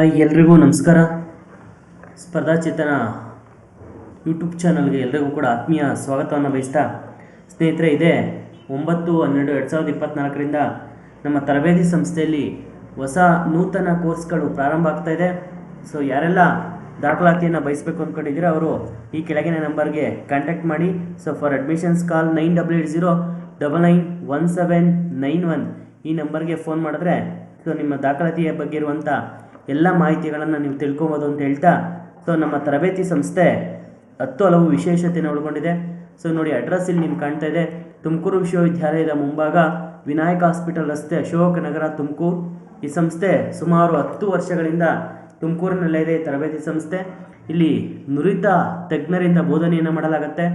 ಎಲ್ರಿಗೂ ನಮಸ್ಕಾರ. ಸ್ಪರ್ಧಾ ಚೇತನ ಯೂಟ್ಯೂಬ್ ಚಾನಲ್ಗೆ ಎಲ್ರಿಗೂ ಕೂಡ ಆತ್ಮೀಯ ಸ್ವಾಗತವನ್ನು ಬಯಸ್ತಾ, ಸ್ನೇಹಿತರೆ, ಇದೇ 9/12/2024ರಿಂದ ನಮ್ಮ ತರಬೇತಿ ಸಂಸ್ಥೆಯಲ್ಲಿ ಹೊಸ ನೂತನ ಕೋರ್ಸ್ಗಳು ಪ್ರಾರಂಭ ಆಗ್ತಾ ಇದೆ. ಸೊ ಯಾರೆಲ್ಲ ದಾಖಲಾತಿಯನ್ನು ಬಯಸಬೇಕು ಅಂದ್ಕೊಂಡಿದ್ದೀರಾ ಅವರು ಈ ಕೆಳಗಿನ ನಂಬರ್ಗೆ ಕಾಂಟ್ಯಾಕ್ಟ್ ಮಾಡಿ. ಸೊ ಫಾರ್ ಅಡ್ಮಿಷನ್ಸ್ ಕಾಲ್ 9880991791 ಈ ನಂಬರ್ಗೆ ಫೋನ್ ಮಾಡಿದ್ರೆ ಸೊ ನಿಮ್ಮ ದಾಖಲಾತಿಯ ಬಗ್ಗೆ ಇರುವಂಥ ಎಲ್ಲ ಮಾಹಿತಿಗಳನ್ನು ನೀವು ತಿಳ್ಕೊಬೋದು ಅಂತ ಹೇಳ್ತಾ, ಸೊ ನಮ್ಮ ತರಬೇತಿ ಸಂಸ್ಥೆ 10 ಹಲವು ವಿಶೇಷತೆಯನ್ನು ಒಳಗೊಂಡಿದೆ. ಸೊ ನೋಡಿ, ಅಡ್ರೆಸ್ ಇಲ್ಲಿ ನಿಮ್ಗೆ ಕಾಣ್ತಾ ಇದೆ. ತುಮಕೂರು ವಿಶ್ವವಿದ್ಯಾಲಯದ ಮುಂಭಾಗ, ವಿನಾಯಕ ಹಾಸ್ಪಿಟಲ್ ರಸ್ತೆ, ಅಶೋಕ ನಗರ, ತುಮಕೂರು. ಈ ಸಂಸ್ಥೆ ಸುಮಾರು 10 ವರ್ಷಗಳಿಂದ ತುಮಕೂರಿನಲ್ಲೇ ಇದೆ. ತರಬೇತಿ ಸಂಸ್ಥೆ ಇಲ್ಲಿ ನುರಿತ ತಜ್ಞರಿಂದ ಬೋಧನೆಯನ್ನು ಮಾಡಲಾಗುತ್ತೆ.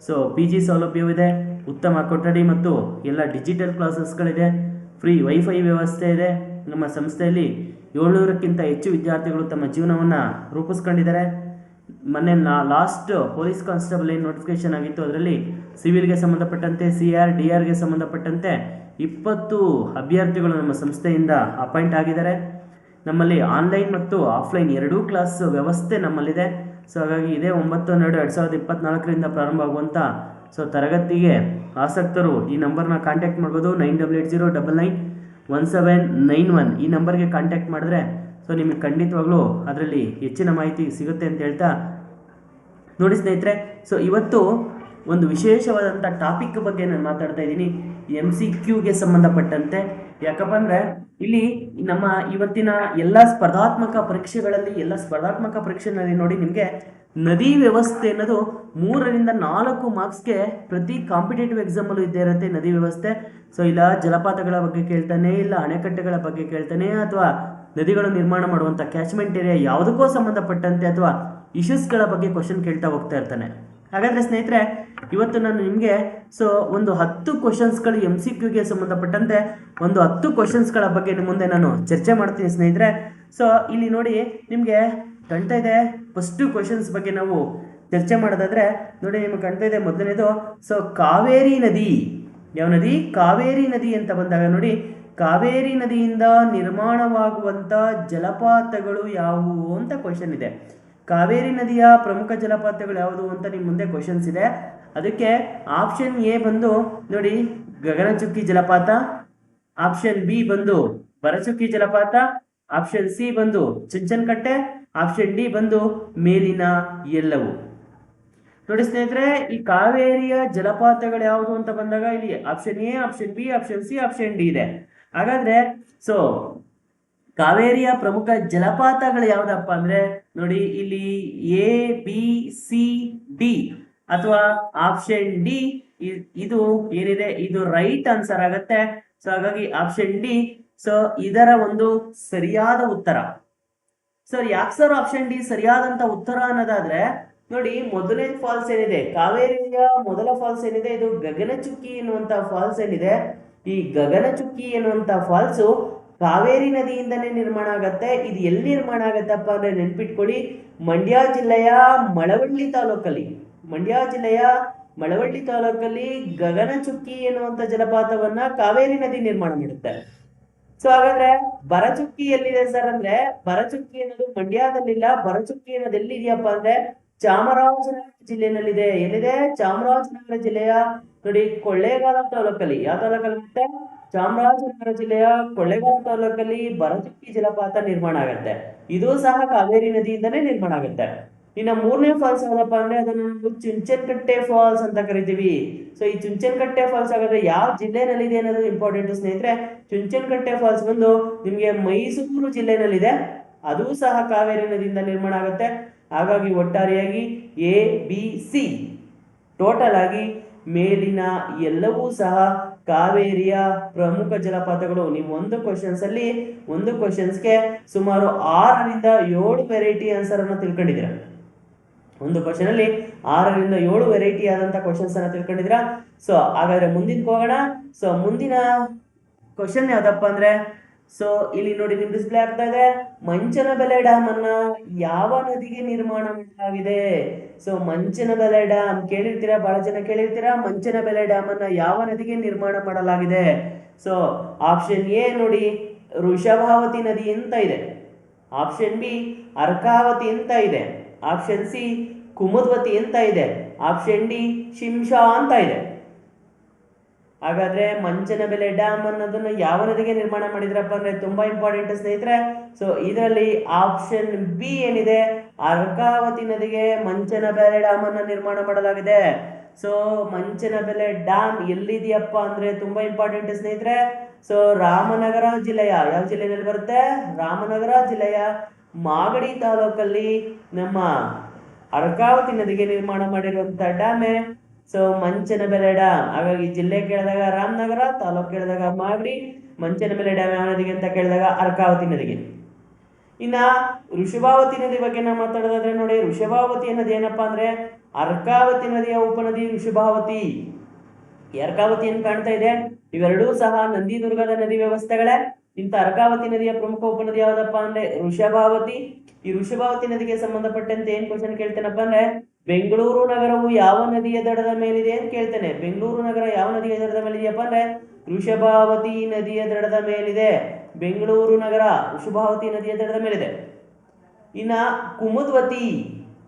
ಸೊ PG ಸೌಲಭ್ಯವಿದೆ, ಉತ್ತಮ ಕೊಠಡಿ ಮತ್ತು ಎಲ್ಲ ಡಿಜಿಟಲ್ ಕ್ಲಾಸಸ್ಗಳಿದೆ, ಫ್ರೀ ವೈಫೈ ವ್ಯವಸ್ಥೆ ಇದೆ. ನಮ್ಮ ಸಂಸ್ಥೆಯಲ್ಲಿ 700ಕ್ಕಿಂತ ಹೆಚ್ಚು ವಿದ್ಯಾರ್ಥಿಗಳು ತಮ್ಮ ಜೀವನವನ್ನು ರೂಪಿಸ್ಕೊಂಡಿದ್ದಾರೆ. ಮೊನ್ನೆ ಲಾಸ್ಟ್ ಪೊಲೀಸ್ ಕಾನ್ಸ್ಟೇಬಲ್ ಏನು ನೋಟಿಫಿಕೇಶನ್ ಆಗಿತ್ತು, ಅದರಲ್ಲಿ ಸಿವಿಲ್ಗೆ ಸಂಬಂಧಪಟ್ಟಂತೆ, CR DRಗೆ ಸಂಬಂಧಪಟ್ಟಂತೆ 20 ಅಭ್ಯರ್ಥಿಗಳು ನಮ್ಮ ಸಂಸ್ಥೆಯಿಂದ ಅಪಾಯಿಂಟ್ ಆಗಿದ್ದಾರೆ. ನಮ್ಮಲ್ಲಿ ಆನ್ಲೈನ್ ಮತ್ತು ಆಫ್ಲೈನ್ ಎರಡೂ ಕ್ಲಾಸ್ ವ್ಯವಸ್ಥೆ ನಮ್ಮಲ್ಲಿದೆ. ಸೊ ಹಾಗಾಗಿ ಇದೇ 9/12/2024ರಿಂದ ಪ್ರಾರಂಭ ಆಗುವಂಥ ತರಗತಿಗೆ ಆಸಕ್ತರು ಈ ನಂಬರ್ನ ಕಾಂಟ್ಯಾಕ್ಟ್ ಮಾಡ್ಬೋದು. 9880991791 ಈ ನಂಬರ್ಗೆ ಕಾಂಟ್ಯಾಕ್ಟ್ ಮಾಡಿದ್ರೆ ಸೊ ನಿಮಗೆ ಖಂಡಿತವಾಗ್ಲೂ ಅದರಲ್ಲಿ ಹೆಚ್ಚಿನ ಮಾಹಿತಿ ಸಿಗುತ್ತೆ ಅಂತ ಹೇಳ್ತಾ, ನೋಡಿ ಸ್ನೇಹಿತರೆ, ಸೊ ಇವತ್ತು ಒಂದು ವಿಶೇಷವಾದಂಥ ಟಾಪಿಕ್ ಬಗ್ಗೆ ನಾನು ಮಾತಾಡ್ತಾ ಇದ್ದೀನಿ, MCQಗೆ ಸಂಬಂಧಪಟ್ಟಂತೆ. ಯಾಕಪ್ಪ ಅಂದರೆ ಇಲ್ಲಿ ನಮ್ಮ ಇವತ್ತಿನ ಎಲ್ಲ ಸ್ಪರ್ಧಾತ್ಮಕ ಪರೀಕ್ಷೆಗಳಲ್ಲಿ ನೋಡಿ ನಿಮಗೆ ನದಿ ವ್ಯವಸ್ಥೆ ಅನ್ನೋದು 3ರಿಂದ 4 ಮಾರ್ಕ್ಸ್ಗೆ ಪ್ರತಿ ಕಾಂಪಿಟೇಟಿವ್ ಎಕ್ಸಾಮಲ್ಲೂ ಇದ್ದೇ ಇರುತ್ತೆ ನದಿ ವ್ಯವಸ್ಥೆ. ಸೊ ಇಲ್ಲ ಜಲಪಾತಗಳ ಬಗ್ಗೆ ಕೇಳ್ತಾನೆ, ಇಲ್ಲ ಅಣೆಕಟ್ಟೆಗಳ ಬಗ್ಗೆ ಕೇಳ್ತಾನೆ, ಅಥವಾ ನದಿಗಳು ನಿರ್ಮಾಣ ಮಾಡುವಂಥ ಕ್ಯಾಚ್ಮೆಂಟ್ ಏರಿಯಾ ಯಾವುದಕ್ಕೋ ಸಂಬಂಧಪಟ್ಟಂತೆ ಅಥವಾ ಇಶ್ಯೂಸ್ಗಳ ಬಗ್ಗೆ ಕ್ವಶನ್ ಕೇಳ್ತಾ ಹೋಗ್ತಾ ಇರ್ತಾನೆ. ಹಾಗಾದರೆ ಸ್ನೇಹಿತರೆ, ಇವತ್ತು ನಾನು ನಿಮಗೆ ಒಂದು 10 ಕ್ವಶನ್ಸ್ಗಳು MCQಗೆ ಸಂಬಂಧಪಟ್ಟಂತೆ ಒಂದು 10 ಕ್ವಶನ್ಸ್ಗಳ ಬಗ್ಗೆ ನಿಮ್ಮ ಮುಂದೆ ನಾನು ಚರ್ಚೆ ಮಾಡ್ತೀನಿ ಸ್ನೇಹಿತರೆ. ಸೊ ಇಲ್ಲಿ ನೋಡಿ ನಿಮಗೆ ಕಾಣ್ತಾ ಇದೆ, ಫಸ್ಟ್ ಕ್ವಶನ್ಸ್ ಬಗ್ಗೆ ನಾವು ಚರ್ಚೆ ಮಾಡೋದಾದ್ರೆ ನೋಡಿ ನಿಮಗೆ ಕಾಣ್ತಾ ಇದೆ. ಮೊದಲನೇದು, ಸೊ ಕಾವೇರಿ ನದಿ, ಯಾವ ನದಿ? ಕಾವೇರಿ ನದಿ ಅಂತ ಬಂದಾಗ ನೋಡಿ, ಕಾವೇರಿ ನದಿಯಿಂದ ನಿರ್ಮಾಣವಾಗುವಂಥ ಜಲಪಾತಗಳು ಯಾವುವು ಅಂತ ಕ್ವಶನ್ ಇದೆ. ಕಾವೇರಿ ನದಿಯ ಪ್ರಮುಖ ಜಲಪಾತಗಳು ಯಾವುದು ಅಂತ ನಿಮ್ಮ ಮುಂದೆ ಕ್ವಶನ್ಸ್ ಇದೆ. ಅದಕ್ಕೆ ಆಪ್ಷನ್ ಎ ಬಂದು ನೋಡಿ ಗಗನಚುಕ್ಕಿ ಜಲಪಾತ, ಆಪ್ಷನ್ ಬಿ ಬಂದು ಭರಚುಕ್ಕಿ ಜಲಪಾತ, ಆಪ್ಷನ್ ಸಿ ಬಂದು ಚುಂಚನಕಟ್ಟೆ, ಆಪ್ಷನ್ ಡಿ ಬಂದು ಮೇಲಿನ ಎಲ್ಲವು. ನೋಡಿ ಸ್ನೇಹಿತರೆ, ಈ ಕಾವೇರಿಯ ಜಲಪಾತಗಳು ಯಾವುದು ಅಂತ ಬಂದಾಗ ಇಲ್ಲಿ option A, option B, option C, option D ಇದೆ. ಹಾಗಾದ್ರೆ ಸೊ ಕಾವೇರಿಯ ಪ್ರಮುಖ ಜಲಪಾತಗಳು ಯಾವ್ದಪ್ಪ ಅಂದ್ರೆ ನೋಡಿ ಇಲ್ಲಿ ABCD ಅಥವಾ ಆಪ್ಷನ್ ಡಿ ಇದು ಏನಿದೆ ಇದು ರೈಟ್ ಆನ್ಸರ್ ಆಗತ್ತೆ. ಸೊ ಹಾಗಾಗಿ ಆಪ್ಷನ್ ಡಿ ಸೊ ಇದರ ಒಂದು ಸರಿಯಾದ ಉತ್ತರ. ಸರ್ ಯಾಕೆ ಸರ್ ಆಪ್ಷನ್ ಡಿ ಸರಿಯಾದಂತ ಉತ್ತರ ಅನ್ನೋದಾದ್ರೆ ನೋಡಿ, ಮೊದಲನೇ ಫಾಲ್ಸ್ ಏನಿದೆ, ಕಾವೇರಿಯ ಮೊದಲ ಫಾಲ್ಸ್ ಏನಿದೆ, ಇದು ಗಗನಚುಕ್ಕಿ ಎನ್ನುವಂತ ಫಾಲ್ಸ್ ಏನಿದೆ, ಈ ಗಗನಚುಕ್ಕಿ ಎನ್ನುವಂತ ಫಾಲ್ಸು ಕಾವೇರಿ ನದಿಯಿಂದನೇ ನಿರ್ಮಾಣ ಆಗತ್ತೆ. ಇದು ಎಲ್ಲಿ ನಿರ್ಮಾಣ ಆಗತ್ತಪ್ಪ ಅಂದ್ರೆ ನೆನ್ಪಿಟ್ಕೊಳ್ಳಿ, ಮಂಡ್ಯ ಜಿಲ್ಲೆಯ ಮಳವಳ್ಳಿ ತಾಲೂಕಲ್ಲಿ ಗಗನಚುಕ್ಕಿ ಎನ್ನುವಂತ ಜಲಪಾತವನ್ನ ಕಾವೇರಿ ನದಿ ನಿರ್ಮಾಣ ಮಾಡುತ್ತೆ. ಸೊ ಹಾಗಾದ್ರೆ ಭರಚುಕ್ಕಿ ಎಲ್ಲಿದೆ ಸರ್ ಅಂದ್ರೆ, ಭರಚುಕ್ಕಿ ಅನ್ನೋದು ಮಂಡ್ಯದಲ್ಲಿಲ್ಲ. ಭರಚುಕ್ಕಿ ಅನ್ನೋದು ಎಲ್ಲಿದೆಯಪ್ಪ ಅಂದ್ರೆ ಚಾಮರಾಜನಗರ ಜಿಲ್ಲೆನಲ್ಲಿದೆ. ಎಲ್ಲಿದೆ? ಚಾಮರಾಜನಗರ ಜಿಲ್ಲೆಯ ನೋಡಿ ಕೊಳ್ಳೇಗಾಲ ತಾಲೂಕಲ್ಲಿ. ಯಾವ ತಾಲೂಕಲ್ಲಿ ಮತ್ತೆ? ಚಾಮರಾಜನಗರ ಜಿಲ್ಲೆಯ ಕೊಳ್ಳೇಗಾಲ ತಾಲೂಕಲ್ಲಿ ಭರಚುಕ್ಕಿ ಜಲಪಾತ ನಿರ್ಮಾಣ ಆಗುತ್ತೆ. ಇದು ಸಹ ಕಾವೇರಿ ನದಿಯಿಂದನೇ ನಿರ್ಮಾಣ ಆಗುತ್ತೆ. ಇನ್ನು ಮೂರನೇ ಫಾಲ್ಸ್ ಯಾವ್ದಪ್ಪ ಅಂದ್ರೆ ಅದನ್ನು ನಾವು ಚುಂಚನಕಟ್ಟೆ ಫಾಲ್ಸ್ ಅಂತ ಕರಿತೀವಿ. ಸೊ ಈ ಚುಂಚನಕಟ್ಟೆ ಫಾಲ್ಸ್ ಹಾಗಾದ್ರೆ ಯಾವ ಜಿಲ್ಲೆನಲ್ಲಿದೆ ಅನ್ನೋದು ಇಂಪಾರ್ಟೆಂಟ್ ಸ್ನೇಹಿತರೆ. ಚುಂಚನಕಟ್ಟೆ ಫಾಲ್ಸ್ ಬಂದು ನಿಮಗೆ ಮೈಸೂರು ಜಿಲ್ಲೆನಲ್ಲಿದೆ. ಅದು ಸಹ ಕಾವೇರಿ ನದಿಯಿಂದ ನಿರ್ಮಾಣ ಆಗುತ್ತೆ. ಹಾಗಾಗಿ ಒಟ್ಟಾರೆಯಾಗಿ ABC ಟೋಟಲ್ ಆಗಿ ಮೇಲಿನ ಎಲ್ಲವೂ ಸಹ ಕಾವೇರಿಯ ಪ್ರಮುಖ ಜಲಪಾತಗಳು. ನೀವು ಒಂದು ಕ್ವಶನ್ಸ್ಗೆ ಸುಮಾರು 6ರಿಂದ 7 ವೆರೈಟಿ ಆನ್ಸರ್ ಅನ್ನು ತಿಳ್ಕೊಂಡಿದ್ದೀರಾ. ಒಂದು ಕ್ವಶನ್ ಅಲ್ಲಿ 6ರಿಂದ 7 ವೆರೈಟಿ ಆದಂತ ಕ್ವಶನ್ಸ್ ಅನ್ನ ತಿಳ್ಕೊಂಡಿದ್ದೀರಾ. ಸೊ ಹಾಗಾದ್ರೆ ಮುಂದಿನ ಹೋಗೋಣ. ಸೊ ಮುಂದಿನ ಕ್ವಶನ್ ಯಾವ್ದಪ್ಪ ಅಂದ್ರೆ, ಸೊ ಇಲ್ಲಿ ನೋಡಿ ನಿಮ್ ಡಿಸ್ಪ್ಲೇ ಆಗ್ತಾ ಇದೆ, ಮಂಚನಬೆಲೆ ಡ್ಯಾಮ್ ಅನ್ನ ಯಾವ ನದಿಗೆ ನಿರ್ಮಾಣ ಮಾಡಲಾಗಿದೆ? ಸೊ ಮಂಚನಬೆಲೆ ಡ್ಯಾಮ್ ಕೇಳಿರ್ತೀರಾ, ಬಹಳ ಜನ ಕೇಳಿರ್ತೀರಾ. ಮಂಚನಬೆಲೆ ಡ್ಯಾಮ್ ಅನ್ನ ಯಾವ ನದಿಗೆ ನಿರ್ಮಾಣ ಮಾಡಲಾಗಿದೆ? ಸೊ ಆಪ್ಷನ್ ಎ ನೋಡಿ ವೃಷಭಾವತಿ ನದಿ ಅಂತ ಇದೆ. ಆಪ್ಷನ್ ಬಿ ಅರ್ಕಾವತಿ ಅಂತ ಇದೆ, ಆಪ್ಷನ್ ಸಿ ಕುಮುದ್ವತಿ ಅಂತ ಇದೆ, ಆಪ್ಷನ್ ಡಿ ಶಿಂಷಾ ಅಂತ ಇದೆ. ಹಾಗಾದ್ರೆ ಮಂಚನಬೆಲೆ ಡ್ಯಾಮ್ ಅನ್ನೋದನ್ನ ಯಾವ ನದಿಗೆ ನಿರ್ಮಾಣ ಮಾಡಿದ್ರಪ್ಪ ಅಂದ್ರೆ ತುಂಬಾ ಇಂಪಾರ್ಟೆಂಟ್ ಸ್ನೇಹಿತರೆ. ಸೊ ಇದರಲ್ಲಿ ಆಪ್ಷನ್ ಬಿ ಏನಿದೆ, ಅರ್ಕಾವತಿ ನದಿಗೆ ಮಂಚನಬೆಲೆ ಡ್ಯಾಮ್ ಅನ್ನ ನಿರ್ಮಾಣ ಮಾಡಲಾಗಿದೆ. ಸೊ ಮಂಚನಬೆಲೆ ಡ್ಯಾಮ್ ಎಲ್ಲಿದೆಯಪ್ಪ ಅಂದ್ರೆ ತುಂಬಾ ಇಂಪಾರ್ಟೆಂಟ್ ಸ್ನೇಹಿತರೆ. ಸೊ ರಾಮನಗರ ಜಿಲ್ಲೆಯ ಯಾವ ಜಿಲ್ಲೆಯಲ್ಲಿ ಬರುತ್ತೆ, ರಾಮನಗರ ಜಿಲ್ಲೆಯ ಮಾಗಡಿ ತಾಲೂಕಲ್ಲಿ ನಮ್ಮ ಅರ್ಕಾವತಿ ನದಿಗೆ ನಿರ್ಮಾಣ ಮಾಡಿರುವಂತಹ ಡ್ಯಾಮೇ ಸೊ ಮಂಚನಬೆಲೆ ಡ್ಯಾಮ್. ಹಾಗಾಗಿ ಜಿಲ್ಲೆ ಕೇಳಿದಾಗ ರಾಮನಗರ, ತಾಲೂಕು ಕೇಳಿದಾಗ ಮಾಗಡಿ, ಮಂಚನಬೆಲೆ ಡ್ಯಾಮ್ ಯಾವ ನದಿಗೆ ಅಂತ ಕೇಳಿದಾಗ ಅರ್ಕಾವತಿ ನದಿಗೆ. ಇನ್ನ ವೃಷಭಾವತಿ ನದಿ ಬಗ್ಗೆ ನಾವು ಮಾತಾಡೋದಾದ್ರೆ ನೋಡಿ, ವೃಷಭಾವತಿ ನದಿ ಏನಪ್ಪಾ ಅಂದ್ರೆ ಅರ್ಕಾವತಿ ನದಿಯ ಉಪನದಿ ವೃಷಭಾವತಿ. ಅರ್ಕಾವತಿ ಏನ್ ಕಾಣ್ತಾ ಇದೆ, ಇವೆರಡೂ ಸಹ ನಂದಿದುರ್ಗದ ನದಿ ವ್ಯವಸ್ಥೆಗಳೇ. ಇಂಥ ಅರ್ಕಾವತಿ ನದಿಯ ಪ್ರಮುಖ ಉಪನದಿ ಯಾವ್ದಪ್ಪ ಅಂದ್ರೆ ವೃಷಭಾವತಿ. ಈ ವೃಷಭಾವತಿ ನದಿಗೆ ಸಂಬಂಧಪಟ್ಟಂತೆ ಏನ್ ಕ್ವಶನ್ ಕೇಳ್ತೇನಪ್ಪ ಅಂದ್ರೆ, ಬೆಂಗಳೂರು ನಗರವು ಯಾವ ನದಿಯ ದಡದ ಮೇಲಿದೆ ಅಂತ ಕೇಳ್ತೇನೆ. ಬೆಂಗಳೂರು ನಗರ ಯಾವ ನದಿಯ ದಡದ ಮೇಲಿದೆಯಪ್ಪ ಅಂದ್ರೆ ವೃಷಭಾವತಿ ನದಿಯ ದಡದ ಮೇಲಿದೆ. ಬೆಂಗಳೂರು ನಗರ ವೃಷಭಾವತಿ ನದಿಯ ದಡದ ಮೇಲಿದೆ. ಇನ್ನ ಕುಮುದ್ವತಿ,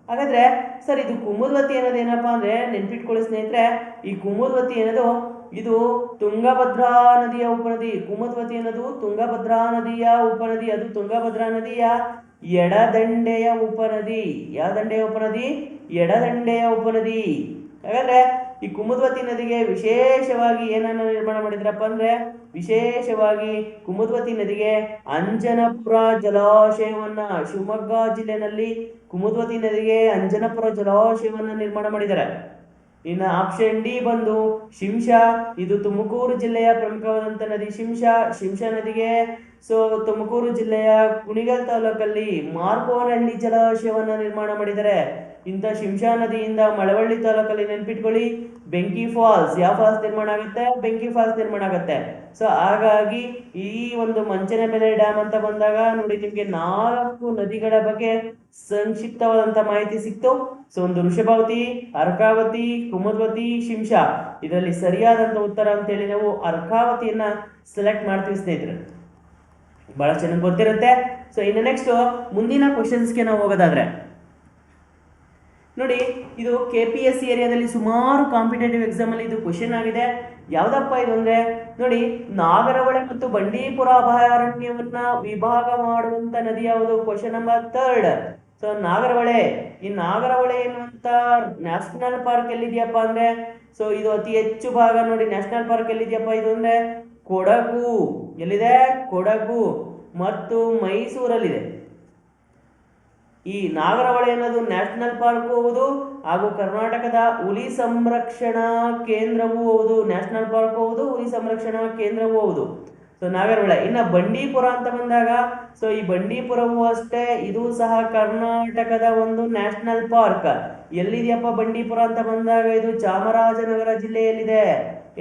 ಹಾಗಾದ್ರೆ ಸರ್ ಇದು ಕುಮುದ್ವತಿ ಅನ್ನೋದು ಏನಪ್ಪಾ ಅಂದ್ರೆ ನೆನ್ಪಿಟ್ಕೊಳ್ಳಿ ಸ್ನೇಹಿತರೆ, ಈ ಕುಮುದ್ವತಿ ಅನ್ನೋದು ಇದು ತುಂಗಭದ್ರಾ ನದಿಯ ಉಪನದಿ. ಕುಮುದ್ವತಿ ಅನ್ನೋದು ತುಂಗಭದ್ರಾ ನದಿಯ ಉಪನದಿ. ಅದು ತುಂಗಭದ್ರಾ ನದಿಯ ಎಡದಂಡೆಯ ಉಪನದಿ. ಯಾವ ದಂಡೆಯ ಉಪನದಿ, ಎಡದಂಡೆಯ ಉಪನದಿ. ಹಾಗಾದ್ರೆ ಈ ಕುಮುದ್ವತಿ ನದಿಗೆ ವಿಶೇಷವಾಗಿ ಏನನ್ನ ನಿರ್ಮಾಣ ಮಾಡಿದ್ರಪ್ಪ ಅಂದ್ರೆ, ವಿಶೇಷವಾಗಿ ಕುಮುದ್ವತಿ ನದಿಗೆ ಅಂಜನಪುರ ಜಲಾಶಯವನ್ನ, ಶಿವಮೊಗ್ಗ ಜಿಲ್ಲೆನಲ್ಲಿ ಕುಮುದ್ವತಿ ನದಿಗೆ ಅಂಜನಪುರ ಜಲಾಶಯವನ್ನ ನಿರ್ಮಾಣ ಮಾಡಿದ್ದಾರೆ. ಇನ್ನು ಆಪ್ಷನ್ ಡಿ ಬಂದು ಶಿಂಷಾ. ಇದು ತುಮಕೂರು ಜಿಲ್ಲೆಯ ಪ್ರಮುಖವಾದಂತ ನದಿ ಶಿಂಷಾ. ಶಿಂಷಾ ನದಿಗೆ ಸೊ ತುಮಕೂರು ಜಿಲ್ಲೆಯ ಕುಣಿಗಲ್ ತಾಲೂಕಲ್ಲಿ ಮಾರ್ಕೋನಹಳ್ಳಿ ಜಲಾಶಯವನ್ನ ನಿರ್ಮಾಣ ಮಾಡಿದ್ದಾರೆ. ಇಂಥ ಶಿಂಷಾ ನದಿಯಿಂದ ಮಳವಳ್ಳಿ ತಾಲೂಕಲ್ಲಿ ನೆನ್ಪಿಟ್ಕೊಳ್ಳಿ ಬೆಂಕಿ ಫಾಲ್ಸ್. ಯಾವ ಫಾಲ್ಸ್ ನಿರ್ಮಾಣ ಆಗುತ್ತೆ, ಬೆಂಕಿ ಫಾಲ್ಸ್ ನಿರ್ಮಾಣ ಆಗುತ್ತೆ. ಸೊ ಹಾಗಾಗಿ ಈ ಒಂದು ಮಂಚನಬೆಲೆ ಡ್ಯಾಮ್ ಅಂತ ಬಂದಾಗ ನೋಡಿ ನಿಮ್ಗೆ 4 ನದಿಗಳ ಬಗ್ಗೆ ಸಂಕ್ಷಿಪ್ತವಾದಂತ ಮಾಹಿತಿ ಸಿಕ್ತು. ಸೊ ಒಂದು ವೃಷಭಾವತಿ, ಅರ್ಕಾವತಿ, ಕುಮುದ್ವತಿ, ಶಿಂಷಾ. ಇದರಲ್ಲಿ ಸರಿಯಾದಂತ ಉತ್ತರ ಅಂತ ಹೇಳಿ ನಾವು ಅರ್ಕಾವತಿಯನ್ನ ಸೆಲೆಕ್ಟ್ ಮಾಡ್ತೀವಿ ಸ್ನೇಹಿತರೆ. ಬಹಳ ಚೆನ್ನಾಗಿ ಗೊತ್ತಿರುತ್ತೆ. ಸೊ ಇನ್ನು ನೆಕ್ಸ್ಟ್ ಮುಂದಿನ ಕ್ವಶನ್ಸ್ಗೆ ನಾವು ಹೋಗೋದಾದ್ರೆ ನೋಡಿ, ಇದು KPSC ಏರಿಯಾದಲ್ಲಿ ಸುಮಾರು ಕಾಂಪಿಟೇಟಿವ್ ಎಕ್ಸಾಮ್ ಅಲ್ಲಿ ಇದು ಕ್ವಶನ್ ಆಗಿದೆ. ಯಾವ್ದಪ್ಪ ಇದು ಅಂದ್ರೆ ನೋಡಿ, ನಾಗರಹೊಳೆ ಮತ್ತು ಬಂಡೀಪುರ ಅಭಯಾರಣ್ಯವನ್ನ ವಿಭಾಗ ಮಾಡುವಂತ ನದಿ ಯಾವುದು? Question number 3. ಸೊ ನಾಗರಹೊಳೆ, ಈ ನಾಗರಹೊಳೆ ಎನ್ನುವಂತ ನ್ಯಾಷನಲ್ ಪಾರ್ಕ್ ಎಲ್ಲಿದೆಯಪ್ಪ ಅಂದ್ರೆ, ಸೊ ಇದು ಅತಿ ಹೆಚ್ಚು ಭಾಗ ನೋಡಿ ನ್ಯಾಷನಲ್ ಪಾರ್ಕ್ ಎಲ್ಲಿದೆಯಪ್ಪ ಇದು ಅಂದ್ರೆ ಕೊಡಗು. ಎಲ್ಲಿದೆ? ಕೊಡಗು ಮತ್ತು ಮೈಸೂರಲ್ಲಿದೆ. ಈ ನಾಗರಹೊಳೆ ಅನ್ನೋದು ನ್ಯಾಷನಲ್ ಪಾರ್ಕ್ ಹೌದು, ಹಾಗೂ ಕರ್ನಾಟಕದ ಹುಲಿ ಸಂರಕ್ಷಣಾ ಕೇಂದ್ರವೂ ಹೌದು. ನ್ಯಾಷನಲ್ ಪಾರ್ಕ್ ಹೌದು, ಹುಲಿ ಸಂರಕ್ಷಣಾ ಕೇಂದ್ರವೂ ಹೌದು. ಸೊ ನಾಗರಹೊಳೆ. ಇನ್ನ ಬಂಡೀಪುರ ಅಂತ ಬಂದಾಗ, ಸೊ ಈ ಬಂಡೀಪುರವೂ ಅಷ್ಟೇ, ಇದು ಸಹ ಕರ್ನಾಟಕದ ಒಂದು ನ್ಯಾಷನಲ್ ಪಾರ್ಕ್. ಎಲ್ಲಿದೆಯಪ್ಪ ಬಂಡೀಪುರ ಅಂತ ಬಂದಾಗ ಇದು ಚಾಮರಾಜನಗರ ಜಿಲ್ಲೆಯಲ್ಲಿದೆ.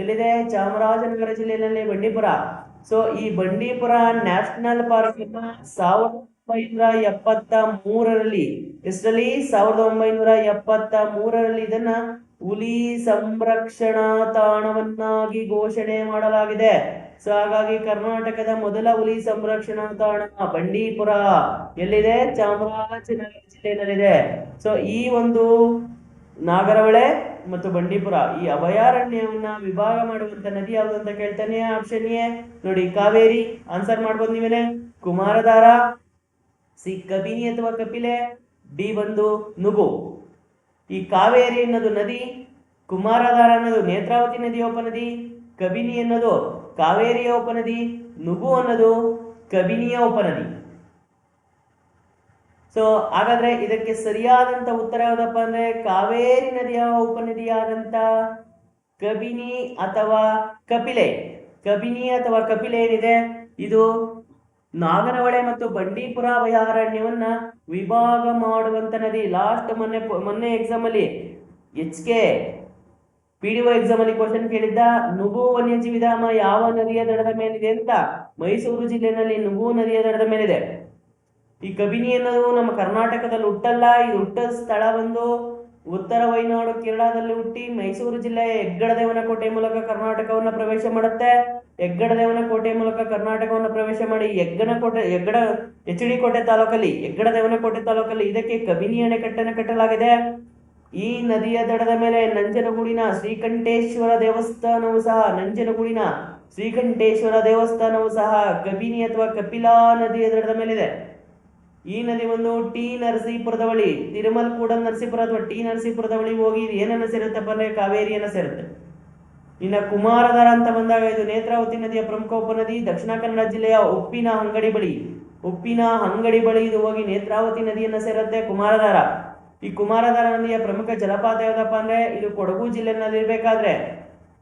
ಎಲ್ಲಿದೆ? ಚಾಮರಾಜನಗರ ಜಿಲ್ಲೆಯಲ್ಲಿ ಬಂಡೀಪುರ. ಸೊ ಈ ಬಂಡೀಪುರ ನ್ಯಾಷನಲ್ ಪಾರ್ಕ್ 1973ರಲ್ಲಿ, ಎಷ್ಟರಲ್ಲಿ? 1973ರಲ್ಲಿ ಇದನ್ನ ಹುಲಿ ಸಂರಕ್ಷಣಾ ತಾಣವನ್ನಾಗಿ ಘೋಷಣೆ ಮಾಡಲಾಗಿದೆ. ಸೊ ಹಾಗಾಗಿ ಕರ್ನಾಟಕದ ಮೊದಲ ಹುಲಿ ಸಂರಕ್ಷಣಾ ತಾಣ ಬಂಡೀಪುರ ಎಲ್ಲಿದೆ? ಚಾಮರಾಜನಗರ ಜಿಲ್ಲೆಯಲ್ಲಿದೆ. ಸೊ ಈ ಒಂದು ನಾಗರಹೊಳೆ ಮತ್ತು ಬಂಡೀಪುರ ಈ ಅಭಯಾರಣ್ಯವನ್ನ ವಿಭಾಗ ಮಾಡುವಂತ ನದಿ ಯಾವುದು ಅಂತ ಕೇಳ್ತಾನೆ. ಆಪ್ಷನ್ ಎ ನೋಡಿ ಕಾವೇರಿ, ಆನ್ಸರ್ ಮಾಡ್ಬೋದು ನೀವೇನೆ. ಕುಮಾರಧಾರ, ಸಿ ಕಬಿನಿ ಅಥವಾ ಕಪಿಲೆ, ಡಿ ಬಂದು ನುಗು. ಈ ಕಾವೇರಿ ಅನ್ನೋದು ನದಿ, ಕುಮಾರಧಾರ ಅನ್ನೋದು ನೇತ್ರಾವತಿ ನದಿಯ ಉಪನದಿ, ಕಬಿನಿ ಅನ್ನೋದು ಕಾವೇರಿಯ ಉಪನದಿ, ನುಗು ಅನ್ನೋದು ಕಬಿನಿಯ ಉಪನದಿ. ಸೊ ಹಾಗಾದ್ರೆ ಇದಕ್ಕೆ ಸರಿಯಾದಂತ ಉತ್ತರ ಯಾವ್ದಪ್ಪ ಅಂದ್ರೆ ಕಾವೇರಿ ನದಿಯ ಉಪನದಿಯಾದಂತ ಕಬಿನಿ ಅಥವಾ ಕಪಿಲೆ. ಕಬಿನಿ ಅಥವಾ ಕಪಿಲೆ ಏನಿದೆ ಇದು ನಾಗರಹೊಳೆ ಮತ್ತು ಬಂಡೀಪುರ ಅಭಯಾರಣ್ಯವನ್ನ ವಿಭಾಗ ಮಾಡುವಂತ ನದಿ. ಲಾಸ್ಟ್ ಮೊನ್ನೆ ಎಕ್ಸಾಮ್ ಅಲ್ಲಿ HK PDO ಎಕ್ಸಾಮ್ ಅಲ್ಲಿ ಕ್ವಶನ್ ಕೇಳಿದ್ದ, ನುಗು ವನ್ಯಜೀವಿ ಧಾಮ ಯಾವ ನದಿಯ ದಡದ ಮೇಲಿದೆ ಅಂತ. ಮೈಸೂರು ಜಿಲ್ಲೆಯಲ್ಲಿ ನುಗು ನದಿಯ ದಡದ ಮೇಲಿದೆ. ಈ ಕಬಿನಿ ಅನ್ನೋದು ನಮ್ಮ ಕರ್ನಾಟಕದಲ್ಲಿ ಹುಟ್ಟಲ್ಲ, ಇದು ಹುಟ್ಟ ಸ್ಥಳ ಬಂದು ಉತ್ತರ ವೈನಾಡು ಕೇರಳದಲ್ಲಿ ಹುಟ್ಟಿ ಮೈಸೂರು ಜಿಲ್ಲೆಯ ಹೆಗ್ಗಡದೇವನಕೋಟೆ ಮೂಲಕ ಕರ್ನಾಟಕವನ್ನ ಪ್ರವೇಶ ಮಾಡುತ್ತೆ. ಹೆಗ್ಗಡದೇವನಕೋಟೆ ಮೂಲಕ ಕರ್ನಾಟಕವನ್ನು ಪ್ರವೇಶ ಮಾಡಿ ಎಚ್ ಡಿ ಕೋಟೆ ತಾಲೂಕಲ್ಲಿ ಹೆಗ್ಗಡದೇವನಕೋಟೆ ತಾಲೂಕಲ್ಲಿ ಇದಕ್ಕೆ ಕಬಿನಿ ಅಣೆಕಟ್ಟನ್ನು ಕಟ್ಟಲಾಗಿದೆ. ಈ ನದಿಯ ದಡದ ಮೇಲೆ ನಂಜನಗೂಡಿನ ಶ್ರೀಕಂಠೇಶ್ವರ ದೇವಸ್ಥಾನವು ಸಹ ಕಬಿನಿ ಅಥವಾ ಕಪಿಲಾ ನದಿಯ ದಡದ ಮೇಲಿದೆ. ಈ ನದಿ ಒಂದು ಟಿ ನರಸೀಪುರದ ಬಳಿ ತಿರುಮಲ್ ಕೂಡ ನರಸೀಪುರ ಅಥವಾ ಟಿ ನರಸೀಪುರದ ಬಳಿ ಹೋಗಿ ಏನನ್ನ ಸೇರುತ್ತಪ್ಪ ಅಂದ್ರೆ ಕಾವೇರಿಯನ್ನ ಸೇರುತ್ತೆ. ಇನ್ನು ಕುಮಾರಧಾರ ಅಂತ ಬಂದಾಗ ಇದು ನೇತ್ರಾವತಿ ನದಿಯ ಪ್ರಮುಖ ಉಪನದಿ. ದಕ್ಷಿಣ ಕನ್ನಡ ಜಿಲ್ಲೆಯ ಉಪ್ಪಿನ ಅಂಗಡಿ ಬಳಿ ಇದು ಹೋಗಿ ನೇತ್ರಾವತಿ ನದಿಯನ್ನ ಸೇರುತ್ತೆ ಕುಮಾರಧಾರ. ಈ ಕುಮಾರಧಾರ ನದಿಯ ಪ್ರಮುಖ ಜಲಪಾತ ಯಾವ್ದಪ್ಪ ಅಂದ್ರೆ ಇದು ಕೊಡಗು ಜಿಲ್ಲೆನಲ್ಲಿ ಇರಬೇಕಾದ್ರೆ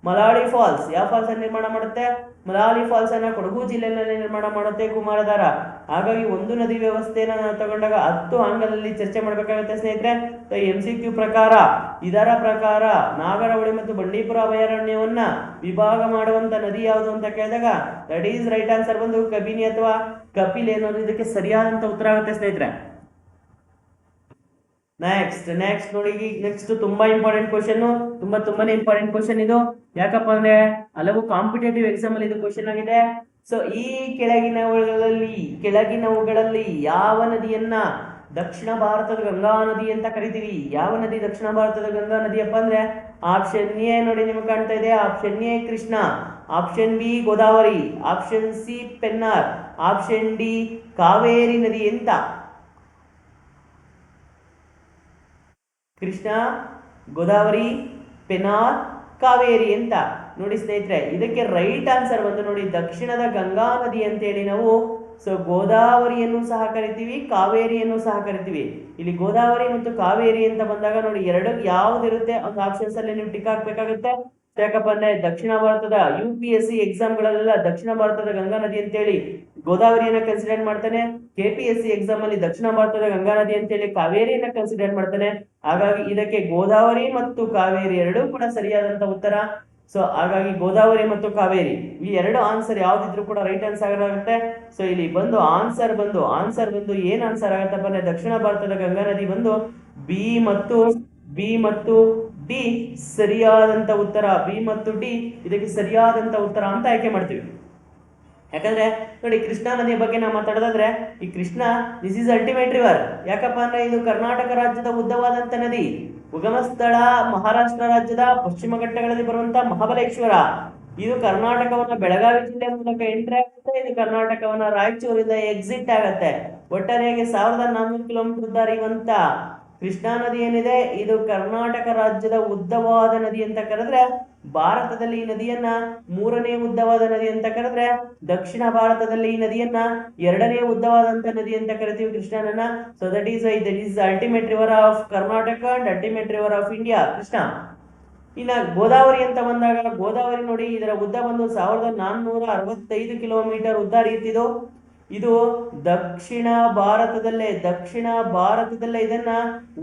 ಮಲಾಳಿ ಫಾಲ್ಸ್. ಯಾವ ಫಾಲ್ಸ್ ಅನ್ನು ನಿರ್ಮಾಣ ಮಾಡುತ್ತೆ? ಮಲಾಳಿ ಫಾಲ್ಸ್ ಅನ್ನ ಕೊಡಗು ಜಿಲ್ಲೆಯಲ್ಲಿ ನಿರ್ಮಾಣ ಮಾಡುತ್ತೆ ಕುಮಾರಧಾರ. ಹಾಗಾಗಿ ಒಂದು ನದಿ ವ್ಯವಸ್ಥೆಯನ್ನು ನಾವು ತಗೊಂಡಾಗ 10 ಆಂಗಲಲ್ಲಿ ಚರ್ಚೆ ಮಾಡಬೇಕಾಗುತ್ತೆ ಸ್ನೇಹಿತರೆ. MCQ ಪ್ರಕಾರ ಇದರ ಪ್ರಕಾರ ನಾಗರಹೊಳೆ ಮತ್ತು ಬಂಡೀಪುರ ಅಭಯಾರಣ್ಯವನ್ನ ವಿಭಾಗ ಮಾಡುವಂತ ನದಿ ಯಾವುದು ಅಂತ ಕೇಳಿದಾಗ ದಟ್ ಈಸ್ ರೈಟ್ ಆನ್ಸರ್ ಬಂದು ಕಬಿನಿ ಅಥವಾ ಕಪಿಲ್ ಅನ್ನೋದು ಇದಕ್ಕೆ ಸರಿಯಾದಂತ ಉತ್ತರ ಆಗುತ್ತೆ ಸ್ನೇಹಿತರೆ. ನೆಕ್ಸ್ಟ್ ನೋಡಿ, ನೆಕ್ಸ್ಟ್ ತುಂಬಾ ಇಂಪಾರ್ಟೆಂಟ್ ಕ್ವಶನ್, ತುಂಬಾನೇ ಇಂಪಾರ್ಟೆಂಟ್ ಕ್ವಶನ್ ಇದು. ಯಾಕಪ್ಪ ಅಂದ್ರೆ ಹಲವು ಕಾಂಪಿಟೇಟಿವ್ ಎಕ್ಸಾಮ್ ಅಲ್ಲಿ ಇದು ಕ್ವಶನ್ ಆಗಿದೆ. ಸೊ ಈ ಕೆಳಗಿನವುಗಳಲ್ಲಿ ಯಾವ ನದಿಯನ್ನ ದಕ್ಷಿಣ ಭಾರತದ ಗಂಗಾ ನದಿ ಅಂತ ಕರಿತೀವಿ? ಯಾವ ನದಿ ದಕ್ಷಿಣ ಭಾರತದ ಗಂಗಾ ನದಿಯಪ್ಪ ಅಂದ್ರೆ ಆಪ್ಷನ್ ಎ ನೋಡಿ ನಿಮ್ಗೆ ಕಾಣ್ತಾ ಇದೆ. Option A Krishna, option B Godavari, option C Pennar, option D Kaveri ನದಿ ಅಂತ. ಕೃಷ್ಣ, ಗೋದಾವರಿ, ಪೆನಾರ್, ಕಾವೇರಿ ಅಂತ ನೋಡಿ ಸ್ನೇಹಿತರೆ. ಇದಕ್ಕೆ ರೈಟ್ ಆನ್ಸರ್ ಬಂದು ನೋಡಿ ದಕ್ಷಿಣದ ಗಂಗಾ ನದಿ ಅಂತೇಳಿ ನಾವು ಗೋದಾವರಿಯನ್ನು ಸಹ ಕರಿತೀವಿ, ಕಾವೇರಿಯನ್ನು ಸಹ ಕರಿತೀವಿ. ಇಲ್ಲಿ ಗೋದಾವರಿ ಮತ್ತು ಕಾವೇರಿ ಅಂತ ಬಂದಾಗ ನೋಡಿ ಎರಡು ಯಾವ್ದಿರುತ್ತೆ ಒಂದು ಆಪ್ಷನ್ಸ್ ಅಲ್ಲಿ ನೀವು ಟಿಕ್ ಹಾಕ್ಬೇಕಾಗುತ್ತೆ. ಯಾಕಪ್ಪ ಅಂದ್ರೆ ದಕ್ಷಿಣ ಭಾರತದ UPSC ಎಕ್ಸಾಮ್ಗಳಲ್ಲೆಲ್ಲ ದಕ್ಷಿಣ ಭಾರತದ ಗಂಗಾ ನದಿ ಅಂತೇಳಿ ಗೋದಾವರಿಯನ್ನ ಕನ್ಸಿಡರ್ ಮಾಡ್ತಾನೆ. KPSC ಎಕ್ಸಾಮ್ ಅಲ್ಲಿ ದಕ್ಷಿಣ ಭಾರತದ ಗಂಗಾ ನದಿ ಅಂತೇಳಿ ಕಾವೇರಿಯನ್ನ ಕನ್ಸಿಡರ್ ಮಾಡ್ತಾನೆ. ಹಾಗಾಗಿ ಇದಕ್ಕೆ ಗೋದಾವರಿ ಮತ್ತು ಕಾವೇರಿ ಎರಡೂ ಕೂಡ ಸರಿಯಾದಂತ ಉತ್ತರ. ಸೊ ಹಾಗಾಗಿ ಗೋದಾವರಿ ಮತ್ತು ಕಾವೇರಿ ಈ ಎರಡು ಆನ್ಸರ್ ಯಾವ್ದಿದ್ರು ಕೂಡ ರೈಟ್ ಆನ್ಸರ್ ಆಗುತ್ತೆ. ಸೊ ಇಲ್ಲಿ ಬಂದು ಆನ್ಸರ್ ಬಂದು ಏನ್ ಆನ್ಸರ್ ಆಗತ್ತಪ್ಪ ಅಂದ್ರೆ ದಕ್ಷಿಣ ಭಾರತದ ಗಂಗಾ ನದಿ ಬಂದು ಬಿ ಮತ್ತು ಡಿ ಸರಿಯಾದಂತ ಉತ್ತರ. ಬಿ ಮತ್ತು ಡಿ ಇದಕ್ಕೆ ಸರಿಯಾದಂತ ಉತ್ತರ ಅಂತ ಆಯ್ಕೆ ಮಾಡ್ತೀವಿ. ಯಾಕಂದ್ರೆ ನೋಡಿ ಕೃಷ್ಣಾ ನದಿಯ ಬಗ್ಗೆ ನಾವು ಮಾತಾಡೋದಾದ್ರೆ ಈ Krishna this is ultimate river. ಯಾಕಪ್ಪ ಅಂದ್ರೆ ಇದು ಕರ್ನಾಟಕ ರಾಜ್ಯದ ಉದ್ದವಾದಂತ ನದಿ. ಉಗಮ ಸ್ಥಳ ಮಹಾರಾಷ್ಟ್ರ ರಾಜ್ಯದ ಪಶ್ಚಿಮ ಘಟ್ಟಗಳಲ್ಲಿ ಬರುವಂತ ಮಹಾಬಲೇಶ್ವರ. ಇದು ಕರ್ನಾಟಕವನ್ನ ಬೆಳಗಾವಿ ಜಿಲ್ಲೆ ಮೂಲಕ ಎಂಟ್ರಿ ಆಗುತ್ತೆ. ಇದು ಕರ್ನಾಟಕವನ್ನ ರಾಯಚೂರಿಂದ ಎಕ್ಸಿಟ್ ಆಗತ್ತೆ. ಒಟ್ಟಾರೆಯಾಗಿ 1400 ಕಿಲೋಮೀಟರ್ ಉದ್ದ ಹರಿಯುವಂತ ಕೃಷ್ಣಾ ನದಿ ಏನಿದೆ ಇದು ಕರ್ನಾಟಕ ರಾಜ್ಯದ ಉದ್ದವಾದ ನದಿ ಅಂತ ಕರೆದ್ರೆ, ಭಾರತದಲ್ಲಿ ಈ ನದಿಯನ್ನ 3ನೇ ಉದ್ದವಾದ ನದಿ ಅಂತ ಕರೆದ್ರೆ, ದಕ್ಷಿಣ ಭಾರತದಲ್ಲಿ ಈ ನದಿಯನ್ನ 2ನೇ ಉದ್ದವಾದಂತ ನದಿ ಅಂತ ಕರಿತೀವಿ ಕೃಷ್ಣನನ್ನ. So that is ultimate river of Karnataka and ultimate river of India Krishna. ಇನ್ನ ಗೋದಾವರಿ ಅಂತ ಬಂದಾಗ ಗೋದಾವರಿ ನೋಡಿ ಇದರ ಉದ್ದ ಬಂದು 1465 ಕಿಲೋಮೀಟರ್ ಉದ್ದ ಹರಿಯುತ್ತಿದ್ದು. ಇದು ದಕ್ಷಿಣ ಭಾರತದಲ್ಲೇ ಇದನ್ನ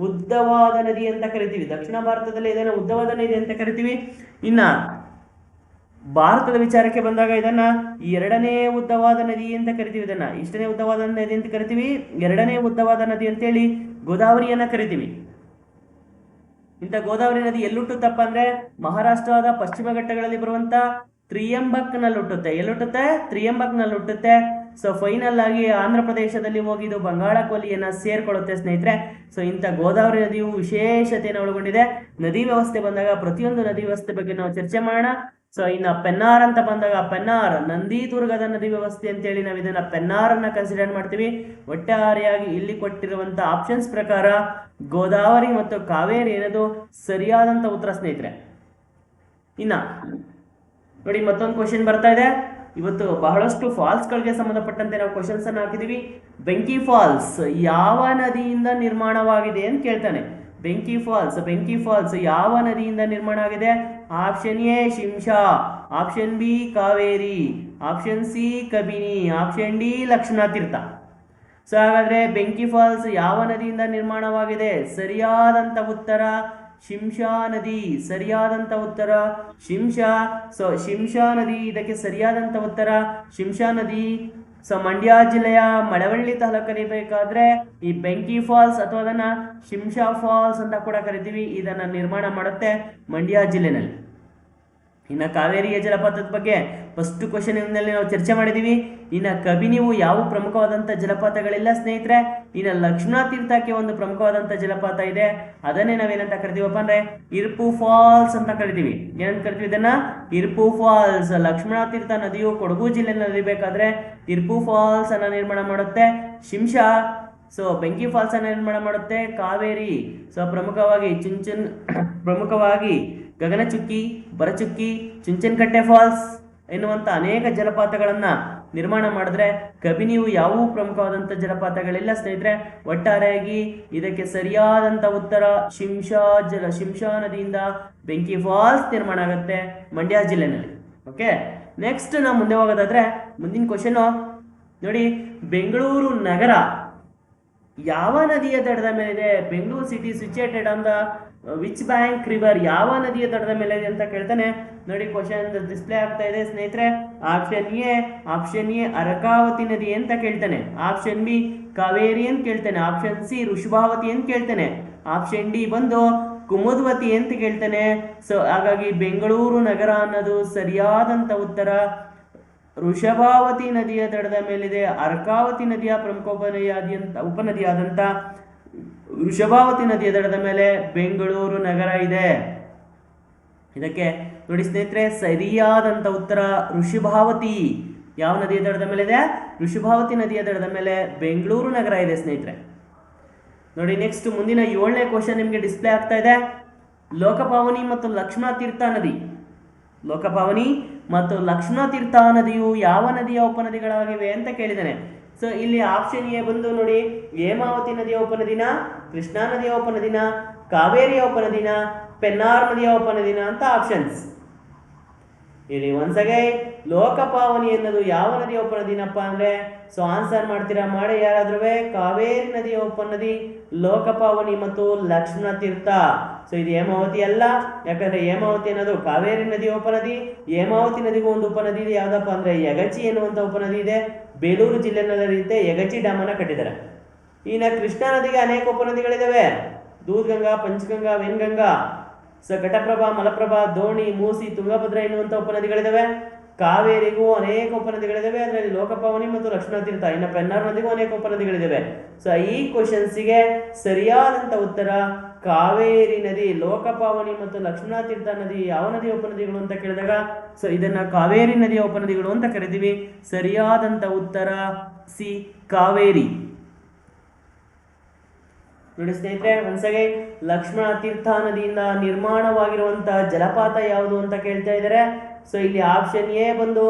ಉದ್ದವಾದ ನದಿ ಅಂತ ಕರಿತೀವಿ. ಇನ್ನ ಭಾರತದ ವಿಚಾರಕ್ಕೆ ಬಂದಾಗ ಇದನ್ನ 2ನೇ ಉದ್ದವಾದ ನದಿ ಅಂತ ಕರಿತೀವಿ. ಇದನ್ನ ಇಷ್ಟನೇ ಉದ್ದವಾದ ನದಿ ಅಂತ ಕರಿತೀವಿ, 2ನೇ ಉದ್ದವಾದ ನದಿ ಅಂತೇಳಿ ಗೋದಾವರಿಯನ್ನ ಕರಿತೀವಿ. ಇಂಥ ಗೋದಾವರಿ ನದಿ ಎಲ್ಲುಟ್ಟುತ್ತಪ್ಪ ಅಂದ್ರೆ ಮಹಾರಾಷ್ಟ್ರದ ಪಶ್ಚಿಮ ಘಟ್ಟಗಳಲ್ಲಿ ಬರುವಂತ ತ್ರಿಯಂಬಕ್ನಲ್ಲಿ ಹುಟ್ಟುತ್ತೆ. ಸೊ ಫೈನಲ್ ಆಗಿ ಆಂಧ್ರ ಪ್ರದೇಶದಲ್ಲಿ ಹೋಗಿ ಇದು ಬಂಗಾಳ ಕೊಲ್ಲಿಯನ್ನ ಸೇರ್ಕೊಳ್ಳುತ್ತೆ ಸ್ನೇಹಿತರೆ. ಸೊ ಇಂಥ ಗೋದಾವರಿ ನದಿಯು ವಿಶೇಷತೆಯನ್ನು ಒಳಗೊಂಡಿದೆ. ನದಿ ವ್ಯವಸ್ಥೆ ಬಂದಾಗ ಪ್ರತಿಯೊಂದು ನದಿ ವ್ಯವಸ್ಥೆ ಬಗ್ಗೆ ನಾವು ಚರ್ಚೆ ಮಾಡೋಣ. ಸೊ ಇನ್ನ ಪೆನ್ನಾರ್ ಅಂತ ಬಂದಾಗ ಪೆನ್ನಾರ್ ನಂದಿದುರ್ಗದ ನದಿ ವ್ಯವಸ್ಥೆ ಅಂತೇಳಿ ನಾವು ಇದನ್ನ ಪೆನ್ನಾರ್ ಅನ್ನ ಕನ್ಸಿಡರ್ ಮಾಡ್ತೀವಿ. ಒಟ್ಟಾರೆಯಾಗಿ ಇಲ್ಲಿ ಕೊಟ್ಟಿರುವಂತ ಆಪ್ಷನ್ಸ್ ಪ್ರಕಾರ ಗೋದಾವರಿ ಮತ್ತು ಕಾವೇರಿ ಅನ್ನೋದು ಸರಿಯಾದಂತ ಉತ್ತರ ಸ್ನೇಹಿತರೆ. ಇನ್ನ ನೋಡಿ ಮತ್ತೊಂದು ಕ್ವಶನ್ ಬರ್ತಾ ಇದೆ. ಇವತ್ತು ಬಹಳಷ್ಟು ಫಾಲ್ಸ್ಗಳಿಗೆ ಸಂಬಂಧಪಟ್ಟಂತೆ ನಾವು ಕ್ವಶನ್ಸ್ ಅನ್ನು ಹಾಕಿದೀವಿ. ಬೆಂಕಿ ಫಾಲ್ಸ್ ಯಾವ ನದಿಯಿಂದ ನಿರ್ಮಾಣವಾಗಿದೆ ಅಂತ ಕೇಳ್ತಾನೆ. ಬೆಂಕಿ ಫಾಲ್ಸ್ ಯಾವ ನದಿಯಿಂದ ನಿರ್ಮಾಣ ಆಗಿದೆ? Option A Shimsha, option B Kaveri, option C Kabini, option D Lakshmana Tirtha. So ಹಾಗಾದ್ರೆ ಬೆಂಕಿ ಫಾಲ್ಸ್ ಯಾವ ನದಿಯಿಂದ ನಿರ್ಮಾಣವಾಗಿದೆ? ಸರಿಯಾದಂತ ಉತ್ತರ ಶಿಂಷಾ ನದಿ. ಸರಿಯಾದಂತ ಉತ್ತರ ಶಿಂಷಾ. ಸೊ ಶಿಂಷಾ ನದಿ ಇದಕ್ಕೆ ಸರಿಯಾದಂತ ಉತ್ತರ ಶಿಂಷಾ ನದಿ. ಸೊ ಮಂಡ್ಯ ಜಿಲ್ಲೆಯ ಮಳವಳ್ಳಿ ತಾಲೂಕು ಕರಿಬೇಕಾದ್ರೆ ಈ ಬೆಂಕಿ ಫಾಲ್ಸ್ ಅಥವಾ ಅದನ್ನ ಶಿಂಷಾ ಫಾಲ್ಸ್ ಅಂತ ಕೂಡ ಕರಿತೀವಿ. ಇದನ್ನ ನಿರ್ಮಾಣ ಮಾಡುತ್ತೆ ಮಂಡ್ಯ ಜಿಲ್ಲೆನಲ್ಲಿ. ಇನ್ನು ಕಾವೇರಿಯ ಜಲಪಾತದ ಬಗ್ಗೆ ಫಸ್ಟ್ ಕ್ವಶನ್ ನಲ್ಲಿ ನಾವು ಚರ್ಚೆ ಮಾಡಿದೀವಿ. ಇನ್ನು ಕಬಿನಿವು ಯಾವ ಪ್ರಮುಖವಾದಂಥ ಜಲಪಾತಗಳಿಲ್ಲ ಸ್ನೇಹಿತರೆ. ಇನ್ನು ಲಕ್ಷ್ಮಣ ತೀರ್ಥಕ್ಕೆ ಒಂದು ಪ್ರಮುಖವಾದಂಥ ಜಲಪಾತ ಇದೆ, ಅದನ್ನೇ ನಾವೇನಂತ ಕರಿತೀವಪ್ಪ ಅಂದ್ರೆ ಇರ್ಪು ಫಾಲ್ಸ್ ಅಂತ ಕರಿತೀವಿ. ಏನಂತ ಕರಿತೀವಿ ಇದನ್ನ? ಇರ್ಪು ಫಾಲ್ಸ್. ಲಕ್ಷ್ಮಣ ತೀರ್ಥ ನದಿಯು ಕೊಡಗು ಜಿಲ್ಲೆಯಲ್ಲಿ ಬೇಕಾದ್ರೆ ಇರ್ಪು ಫಾಲ್ಸ್ ಅನ್ನ ನಿರ್ಮಾಣ ಮಾಡುತ್ತೆ. ಶಿಂಷಾ ಸೊ ಬೆಂಕಿ ಫಾಲ್ಸ್ ಅನ್ನ ನಿರ್ಮಾಣ ಮಾಡುತ್ತೆ. ಕಾವೇರಿ ಸೊ ಪ್ರಮುಖವಾಗಿ ಗಗನಚುಕ್ಕಿ, ಬರಚುಕ್ಕಿ, ಚುಂಚನಕಟ್ಟೆ ಫಾಲ್ಸ್ ಎನ್ನುವಂಥ ಅನೇಕ ಜಲಪಾತಗಳನ್ನ ನಿರ್ಮಾಣ ಮಾಡಿದ್ರೆ ಕಬಿನಿಯು ಯಾವುವು ಪ್ರಮುಖವಾದಂಥ ಜಲಪಾತಗಳಿಲ್ಲ ಸ್ನೇಹಿತರೆ. ಒಟ್ಟಾರೆಯಾಗಿ ಇದಕ್ಕೆ ಸರಿಯಾದಂಥ ಉತ್ತರ ಶಿಂಷಾ ನದಿಯಿಂದ ಬೆಂಕಿ ಫಾಲ್ಸ್ ನಿರ್ಮಾಣ ಆಗುತ್ತೆ ಮಂಡ್ಯ ಜಿಲ್ಲೆನಲ್ಲಿ. ಓಕೆ, ನೆಕ್ಸ್ಟ್ ನಾವು ಮುಂದೆ ಹೋಗೋದಾದ್ರೆ ಮುಂದಿನ ಕ್ವಶನ್ ನೋಡಿ, ಬೆಂಗಳೂರು ನಗರ ಯಾವ ನದಿಯ ದಡದ ಮೇಲಿದೆ? Bengaluru city situated on the which bank river? ಯಾವ ನದಿಯ ದಡದ ಮೇಲೆ ಇದೆ ಅಂತ ಕೇಳ್ತಾನೆ. ನೋಡಿ ಕ್ವಶನ್ ಡಿಸ್ಪ್ಲೇ ಆಗ್ತಾ ಇದೆ ಸ್ನೇಹಿತರೆ. ಆಪ್ಷನ್ ಎ ಅರಕಾವತಿ ನದಿ ಅಂತ ಕೇಳ್ತಾನೆ. ಆಪ್ಷನ್ ಬಿ ಕಾವೇರಿ ಅಂತ ಕೇಳ್ತಾನೆ. ಆಪ್ಷನ್ ಸಿ ವೃಷಭಾವತಿ ಅಂತ ಕೇಳ್ತಾನೆ. ಆಪ್ಷನ್ ಡಿ ಬಂದು ಕುಮುದ್ವತಿ ಅಂತ ಕೇಳ್ತಾನೆ. ಸೊ ಹಾಗಾಗಿ ಬೆಂಗಳೂರು ನಗರ ಅನ್ನೋದು ಸರಿಯಾದಂತ ಉತ್ತರ. ವೃಷಭಾವತಿ ನದಿಯ ದಡದ ಮೇಲಿದೆ. ಅರ್ಕಾವತಿ ನದಿಯ ಪ್ರಮುಖ ಉಪನದಿಯಾದಂಥ ವೃಷಭಾವತಿ ನದಿಯ ದಡದ ಮೇಲೆ ಬೆಂಗಳೂರು ನಗರ ಇದೆ. ಇದಕ್ಕೆ ನೋಡಿ ಸ್ನೇಹಿತರೆ, ಸರಿಯಾದಂಥ ಉತ್ತರ ವೃಷಭಾವತಿ. ಯಾವ ನದಿಯ ದಡದ ಮೇಲೆ ಇದೆ? ವೃಷಭಾವತಿ ನದಿಯ ದಡದ ಮೇಲೆ ಬೆಂಗಳೂರು ನಗರ ಇದೆ ಸ್ನೇಹಿತರೆ. ನೋಡಿ ನೆಕ್ಸ್ಟ್ ಮುಂದಿನ 7ನೇ ಕ್ವಶನ್ ನಿಮಗೆ ಡಿಸ್ಪ್ಲೇ ಆಗ್ತಾ ಇದೆ. ಲೋಕಪಾವನಿ ಮತ್ತು ಲಕ್ಷ್ಮಣ ತೀರ್ಥ ನದಿ. ಲೋಕಪಾವನಿ ಮತ್ತು ಲಕ್ಷ್ಮಣ ತೀರ್ಥ ನದಿಯು ಯಾವ ನದಿಯ ಉಪನದಿಗಳಾಗಿವೆ ಅಂತ ಕೇಳಿದ್ದಾನೆ. ಸೊ ಇಲ್ಲಿ ಆಪ್ಷನ್ ಎ ಬಂದು ನೋಡಿ, ಹೇಮಾವತಿ ನದಿಯ ಉಪನದಿನ, ಕೃಷ್ಣಾ ನದಿಯ ಉಪನದಿನ, ಕಾವೇರಿಯ ಉಪನದಿನ, ಪೆನ್ನಾರ್ ನದಿಯ ಉಪನದಿನ ಅಂತ ಆಪ್ಷನ್ಸ್. ಇಲ್ಲಿ ಒಂದ್ಸಗೆ ಲೋಕಪಾವನಿ ಅನ್ನೋದು ಯಾವ ನದಿಯ ಉಪನದಿನಪ್ಪ ಅಂದ್ರೆ, ಸೊ ಆನ್ಸರ್ ಮಾಡ್ತೀರಾ ಮಾಡಿ ಯಾರಾದ್ರೂ. ಕಾವೇರಿ ನದಿಯ ಉಪನದಿ ಲೋಕಪಾವನಿ ಮತ್ತು ಲಕ್ಷ್ಮಣ ತೀರ್ಥ. ಸೊ ಇದು ಹೇಮಾವತಿ ಅಲ್ಲ, ಯಾಕಂದ್ರೆ ಹೇಮಾವತಿ ಅನ್ನೋದು ಕಾವೇರಿ ನದಿಯ ಉಪನದಿ. ಹೇಮಾವತಿ ನದಿಗೂ ಒಂದು ಉಪನದಿ ಇದೆ, ಯಾವ್ದಪ್ಪ ಅಂದ್ರೆ ಯಗಚಿ ಎನ್ನುವಂತ ಉಪನದಿ ಇದೆ. ಬೇಲೂರು ಜಿಲ್ಲೆಯಲ್ಲಿ ಯಗಚಿ ಡ್ಯಾಮ್ ಅನ್ನ ಕಟ್ಟಿದ್ದಾರೆ. ಇನ್ನು ಕೃಷ್ಣಾ ನದಿಗೆ ಅನೇಕ ಉಪನದಿಗಳಿದಾವೆ. ದೂದ್ಗಂಗಾ, ಪಂಚಗಂಗಾ, ವೆನ್ಗಂಗಾ, ಸೊ ಘಟಪ್ರಭಾ, ಮಲಪ್ರಭಾ, ದೋಣಿ, ಮೂಸಿ, ತುಂಗಭದ್ರಾ ಎನ್ನುವಂತ ಉಪನದಿಗಳಿದಾವೆ. ಕಾವೇರಿಗೂ ಅನೇಕ ಉಪನದಿಗಳಿದಾವೆ, ಅದರಲ್ಲಿ ಲೋಕಪಾವನಿ ಮತ್ತು ಲಕ್ಷ್ಮಣ ತೀರ್ಥ. ಇನ್ನು ಪೆನ್ನಾರ್ ನದಿಗೂ ಅನೇಕ ಉಪನದಿಗಳಿದಾವೆ. ಸೊ ಈ ಕ್ವಶನ್ಸ್ಗೆ ಸರಿಯಾದಂತ ಉತ್ತರ ಕಾವೇರಿ ನದಿ. ಲೋಕಪಾವನಿ ಮತ್ತು ಲಕ್ಷ್ಮಣ ತೀರ್ಥ ನದಿ ಯಾವ ನದಿಯ ಉಪನದಿಗಳು ಅಂತ ಕೇಳಿದಾಗ ಸೊ ಇದನ್ನ ಕಾವೇರಿ ನದಿಯ ಉಪನದಿಗಳು ಅಂತ ಕರಿತೀವಿ. ಸರಿಯಾದಂತ ಉತ್ತರ ಸಿ ಕಾವೇರಿ. ನೋಡಿ ಸ್ನೇಹಿತರೆ, ಒಂದ್ಸಗೆ ಲಕ್ಷ್ಮಣ ತೀರ್ಥ ನದಿಯಿಂದ ನಿರ್ಮಾಣವಾಗಿರುವಂತಹ ಜಲಪಾತ ಯಾವುದು ಅಂತ ಕೇಳ್ತಾ ಇದ್ದಾರೆ. ಸೊ ಇಲ್ಲಿ ಆಪ್ಷನ್ ಎ ಬಂದು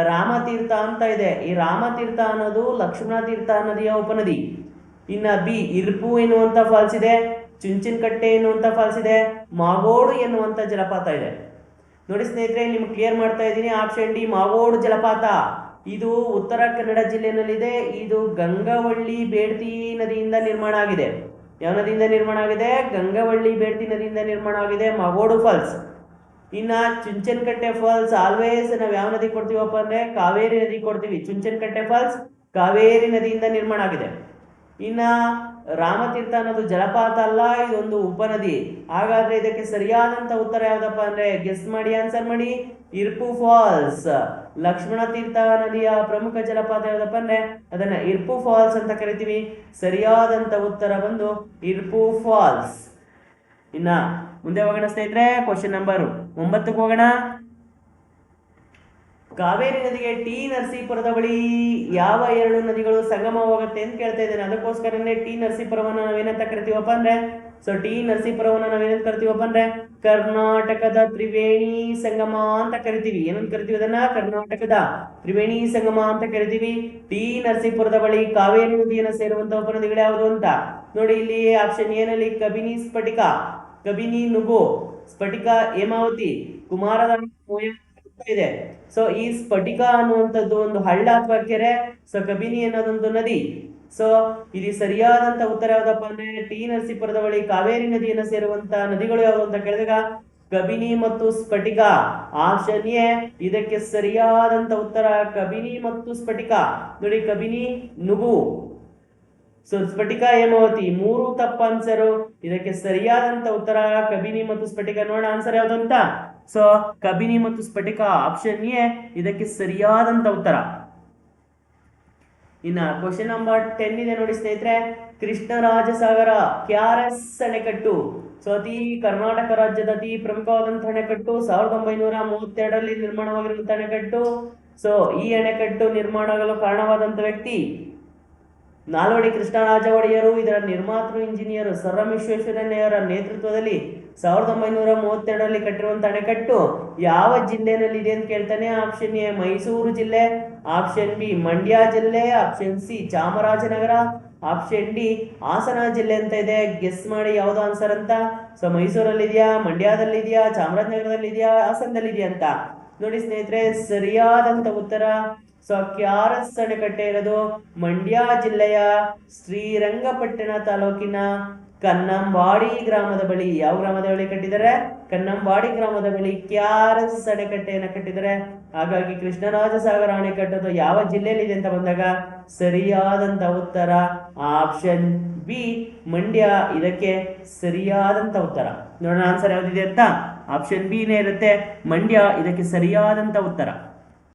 ರಾಮತೀರ್ಥ ಅಂತ ಇದೆ. ಈ ರಾಮತೀರ್ಥ ಅನ್ನೋದು ಲಕ್ಷ್ಮಣ ತೀರ್ಥ ನದಿಯ ಉಪನದಿ. ಇನ್ನ ಬಿ ಇರ್ಪು ಎನ್ನುವಂತ ಫಾಲ್ಸ್ ಇದೆ, ಚುಂಚನಕಟ್ಟೆ ಎನ್ನುವಂತ ಫಾಲ್ಸ್ ಇದೆ, ಮಾಗೋಡು ಎನ್ನುವಂತ ಜಲಪಾತ ಇದೆ. ನೋಡಿ ಸ್ನೇಹಿತರೆ, ನಿಮ್ಗೆ ಕ್ಲಿಯರ್ ಮಾಡ್ತಾ ಇದ್ದೀನಿ. ಆಪ್ಷನ್ ಡಿ ಮಾಗೋಡು ಜಲಪಾತ. ಇದು ಉತ್ತರ ಕನ್ನಡ ಜಿಲ್ಲೆಯಲ್ಲಿದೆ. ಇದು ಗಂಗವಳ್ಳಿ ಬೇಡ್ತಿ ನದಿಯಿಂದ ನಿರ್ಮಾಣ ಆಗಿದೆ. ಯಾವ ನದಿಯಿಂದ ನಿರ್ಮಾಣ ಆಗಿದೆ? ಗಂಗವಳ್ಳಿ ಬೇಡ್ತಿ ನದಿಯಿಂದ ನಿರ್ಮಾಣ ಆಗಿದೆ ಮಾಗೋಡು ಫಾಲ್ಸ್. ಇನ್ನ ಚುಂಚನಕಟ್ಟೆ ಫಾಲ್ಸ್ ಆಲ್ವೇಸ್ ನಾವು ಯಾವ ನದಿ ಕೊಡ್ತೀವಪ್ಪ ಅಂದ್ರೆ ಕಾವೇರಿ ನದಿ ಕೊಡ್ತೀವಿ. ಚುಂಚನಕಟ್ಟೆ ಫಾಲ್ಸ್ ಕಾವೇರಿ ನದಿಯಿಂದ ನಿರ್ಮಾಣ ಆಗಿದೆ. ಇನ್ನ ರಾಮತೀರ್ಥ ಅನ್ನೋದು ಜಲಪಾತ ಅಲ್ಲ, ಇದೊಂದು ಉಪನದಿ. ಹಾಗಾದ್ರೆ ಇದಕ್ಕೆ ಸರಿಯಾದಂತ ಉತ್ತರ ಯಾವ್ದಪ್ಪ ಅಂದ್ರೆ ಗೆಸ್ ಮಾಡಿ, ಆನ್ಸರ್ ಮಾಡಿ. ಇರ್ಪು ಫಾಲ್ಸ್. ಲಕ್ಷ್ಮಣ ತೀರ್ಥ ನದಿಯ ಪ್ರಮುಖ ಜಲಪಾತ ಯಾವ್ದಪ್ಪ ಅಂದ್ರೆ ಅದನ್ನ ಇರ್ಪು ಫಾಲ್ಸ್ ಅಂತ ಕರಿತೀವಿ. ಸರಿಯಾದಂತ ಉತ್ತರ ಬಂದು ಇರ್ಪು ಫಾಲ್ಸ್. ಇನ್ನ ಮುಂದೆ ಹೋಗೋಣ ಸ್ನೇಹಿತರೆ, ಕ್ವಶನ್ ನಂಬರ್ 9ಕ್ಕೆ ಹೋಗೋಣ. ಕಾವೇರಿ ನದಿಗೆ ಟಿ ನರಸೀಪುರದ ಬಳಿ ಯಾವ 2 ನದಿಗಳು ಸಂಗಮ ಹೋಗುತ್ತೆ ಅಂತ ಕೇಳ್ತಾ ಇದ್ದೇನೆ. ಅದಕ್ಕೋಸ್ಕರನೇ ಟಿ ನರಸೀಪುರವನ್ನ ನಾವೇನಂತ ಕರಿತೀವಪ್ಪ ಅಂದ್ರೆ ಸೊ ಟಿ ನರಸೀಪುರವನ್ನ ನಾವೇನಂತ ಕರಿತೀವಪ್ಪ ಅಂದ್ರೆ ಕರ್ನಾಟಕದ ತ್ರಿವೇಣಿ ಸಂಗಮ ಅಂತ ಕರಿತೀವಿ. ಏನಂತ ಕರಿತೀವಿ ಅದನ್ನ? ಕರ್ನಾಟಕದ ತ್ರಿವೇಣಿ ಸಂಗಮ ಅಂತ ಕರಿತೀವಿ. ಟಿ ನರಸೀಪುರದ ಬಳಿ ಕಾವೇರಿ ನದಿಯನ್ನು ಸೇರುವಂತಹ ಉಪನದಿಗಳು ಯಾವುದು ಅಂತ ನೋಡಿ. ಇಲ್ಲಿ ಆಪ್ಷನ್ ಎ ನಲ್ಲಿ ಕಬಿನಿ ಸ್ಫಟಿಕ, ಕಬಿನಿ ನುಗು, ಸ್ಫಟಿಕ ಹೇಮಾವತಿ, ಕುಮಾರಧಾರ ಇದೆ. ಸೊ ಈ ಸ್ಫಟಿಕ ಅನ್ನುವಂಥದ್ದು ಒಂದು ಹಳ್ಳ ಅಥವಾ ಕೆರೆ. ಸೊ ಕಬಿನಿ ಅನ್ನೋದೊಂದು ನದಿ. ಸೊ ಇದು ಸರಿಯಾದಂತ ಉತ್ತರ ಯಾವ್ದಪ್ಪ ಅಂದ್ರೆ ಟಿ ನರಸೀಪುರದ ಬಳಿ ಕಾವೇರಿ ನದಿಯನ್ನು ಸೇರುವಂತ ನದಿಗಳು ಯಾವುದು ಅಂತ ಕೇಳಿದಾಗ ಕಬಿನಿ ಮತ್ತು ಸ್ಫಟಿಕ. ಆಪ್ಷನ್ ಎ ಇದಕ್ಕೆ ಸರಿಯಾದಂತ ಉತ್ತರ ಕಬಿನಿ ಮತ್ತು ಸ್ಫಟಿಕ. ನೋಡಿ ಕಬಿನಿ ನುಗು, ಸೊ ಸ್ಫಟಿಕ ಹೇಮಾವತಿ, ಮೂರು ತಪ್ಪ ಆನ್ಸರು. ಇದಕ್ಕೆ ಸರಿಯಾದಂತ ಉತ್ತರ ಕಬಿನಿ ಮತ್ತು ಸ್ಫಟಿಕ. ನೋಡೋಣ ಆನ್ಸರ್ ಯಾವ್ದು ಅಂತ. ಸೊ ಕಬಿನಿ ಮತ್ತು ಸ್ಫಟಿಕ ಆಪ್ಷನ್ ಎ ಇದಕ್ಕೆ ಸರಿಯಾದಂತ ಉತ್ತರ. ಇನ್ನ ಕ್ವಶನ್ ನಂಬರ್ 10 ಇದೆ ನೋಡಿ ಸ್ನೇಹಿತರೆ. ಕೃಷ್ಣರಾಜಸಾಗರ KRS ಅಣೆಕಟ್ಟು. ಸೊ ಕರ್ನಾಟಕ ರಾಜ್ಯದ ಅತಿ ಪ್ರಮುಖವಾದಂತಹ ಅಣೆಕಟ್ಟು. 1932ರಲ್ಲಿ ನಿರ್ಮಾಣವಾಗಿರುವಂತಹ ಅಣೆಕಟ್ಟು. ಸೊ ಈ ಅಣೆಕಟ್ಟು ನಿರ್ಮಾಣ ಆಗಲು ಕಾರಣವಾದಂತ ವ್ಯಕ್ತಿ ನಾಲ್ವಡಿ ಕೃಷ್ಣರಾಜ ಒಡೆಯರು. ಇದರ ನಿರ್ಮಾತೃ ಇಂಜಿನಿಯರ್ ಸರ್ ಎಂ ವಿಶ್ವೇಶ್ವರಯ್ಯನವರ ನೇತೃತ್ವದಲ್ಲಿ 1932ರಲ್ಲಿ ಕಟ್ಟಿರುವಂತಹ ಅಣೆಕಟ್ಟು ಯಾವ ಜಿಲ್ಲೆನಲ್ಲಿ ಇದೆ ಅಂತ ಕೇಳ್ತಾನೆ. ಆಪ್ಷನ್ ಎ ಮೈಸೂರು ಜಿಲ್ಲೆ, ಆಪ್ಷನ್ ಬಿ ಮಂಡ್ಯ ಜಿಲ್ಲೆ, option C Chamarajanagar, option D Hassan ಜಿಲ್ಲೆ ಅಂತ ಇದೆ. ಗೆಸ್ ಮಾಡಿ ಯಾವ್ದು ಆನ್ಸರ್ ಅಂತ. ಸೊ ಮೈಸೂರಲ್ಲಿ ಇದೆಯಾ, ಮಂಡ್ಯದಲ್ಲಿ ಇದೆಯಾ, ಚಾಮರಾಜನಗರದಲ್ಲಿ ಇದೆಯಾ, ಹಾಸನದಲ್ಲಿ ಇದೆಯಾ ಅಂತ ನೋಡಿ ಸ್ನೇಹಿತರೆ. ಸರಿಯಾದಂತ ಉತ್ತರ ಸೊ KRS ಅಣೆಕಟ್ಟೆ ಇರೋದು ಮಂಡ್ಯ ಜಿಲ್ಲೆಯ ಶ್ರೀರಂಗಪಟ್ಟಣ ತಾಲೂಕಿನ ಕನ್ನಂಬಾಡಿ ಗ್ರಾಮದ ಬಳಿ. ಯಾವ ಗ್ರಾಮದ ಬಳಿ ಕಟ್ಟಿದ್ದಾರೆ? ಕನ್ನಂಬಾಡಿ ಗ್ರಾಮದ ಬಳಿ KRS ಅಣೆಕಟ್ಟೆಯನ್ನು ಕಟ್ಟಿದ್ದಾರೆ. ಹಾಗಾಗಿ ಕೃಷ್ಣರಾಜಸಾಗರ ಅಣೆಕಟ್ಟದು ಯಾವ ಜಿಲ್ಲೆಯಲ್ಲಿ ಇದೆ ಅಂತ ಬಂದಾಗ ಸರಿಯಾದಂತ ಉತ್ತರ ಆಪ್ಷನ್ ಬಿ ಮಂಡ್ಯ ಇದಕ್ಕೆ ಸರಿಯಾದಂತ ಉತ್ತರ. ನೋಡೋಣ ಆನ್ಸರ್ ಯಾವ್ದಿದೆ ಅಂತ. ಆಪ್ಷನ್ ಬಿ ನೇ ಇರುತ್ತೆ, ಮಂಡ್ಯ ಇದಕ್ಕೆ ಸರಿಯಾದಂತ ಉತ್ತರ.